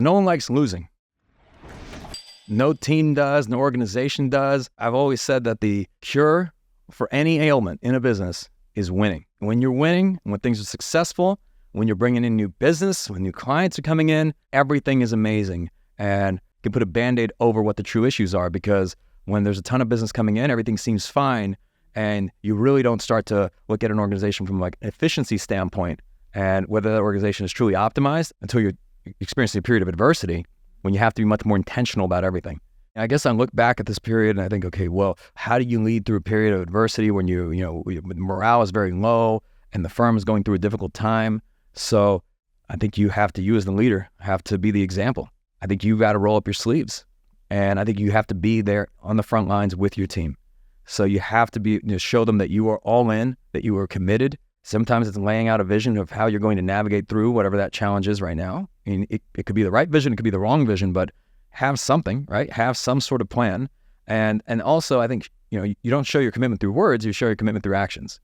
No one likes losing. No team does, no organization does. I've always said that the cure for any ailment in a business is winning. When you're winning, when things are successful, when you're bringing in new business, when new clients are coming in, everything is amazing. And you can put a Band-Aid over what the true issues are, because when there's a ton of business coming in, everything seems fine. And you really don't start to look at an organization from like an efficiency standpoint and whether that organization is truly optimized until you're experiencing a period of adversity when you have to be much more intentional about everything. And I guess I look back at this period and I think, okay, well, how do you lead through a period of adversity when morale is very low and the firm is going through a difficult time? So I think you have to, you as the leader, have to be the example. I think you've got to roll up your sleeves, and I think you have to be there on the front lines with your team. So you have to be, show them that you are all in, that you are committed. Sometimes it's laying out a vision of how you're going to navigate through whatever that challenge is right now. I mean, it could be the right vision, it could be the wrong vision, but have something, right? Have some sort of plan. And also, I think, you don't show your commitment through words, you show your commitment through actions.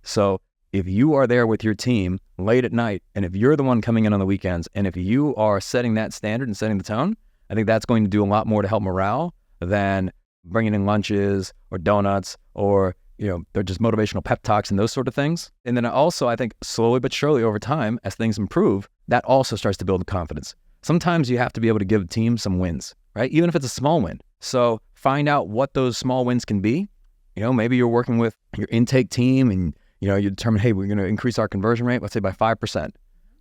So if you are there with your team late at night, and if you're the one coming in on the weekends, and if you are setting that standard and setting the tone, I think that's going to do a lot more to help morale than bringing in lunches or donuts or, they're just motivational pep talks and those sort of things. And then also, I think slowly but surely over time, as things improve, that also starts to build confidence. Sometimes you have to be able to give teams some wins, right? Even if it's a small win. So find out what those small wins can be. Maybe you're working with your intake team and, you determine, hey, we're going to increase our conversion rate, let's say by 5%,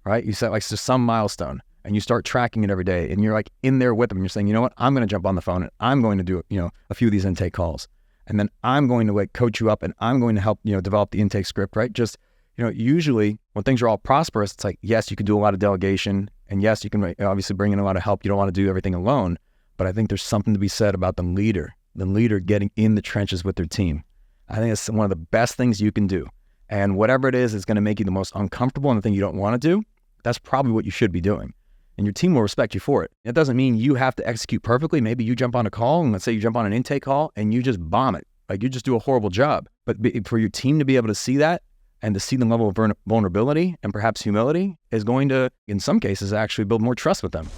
right? You set like some milestone and you start tracking it every day and you're like in there with them and you're saying, you know what, I'm going to jump on the phone and I'm going to do, a few of these intake calls. And then I'm going to coach you up and I'm going to help, develop the intake script, right? Just, usually when things are all prosperous, it's like, yes, you can do a lot of delegation and yes, you can obviously bring in a lot of help. You don't want to do everything alone, but I think there's something to be said about the leader getting in the trenches with their team. I think it's one of the best things you can do. And whatever it is going to make you the most uncomfortable and the thing you don't want to do, that's probably what you should be doing. And your team will respect you for it. It doesn't mean you have to execute perfectly. Maybe you jump on a call, and let's say you jump on an intake call and you just bomb it. Like you just do a horrible job. But for your team to be able to see that and to see the level of vulnerability and perhaps humility is going to, in some cases, actually build more trust with them.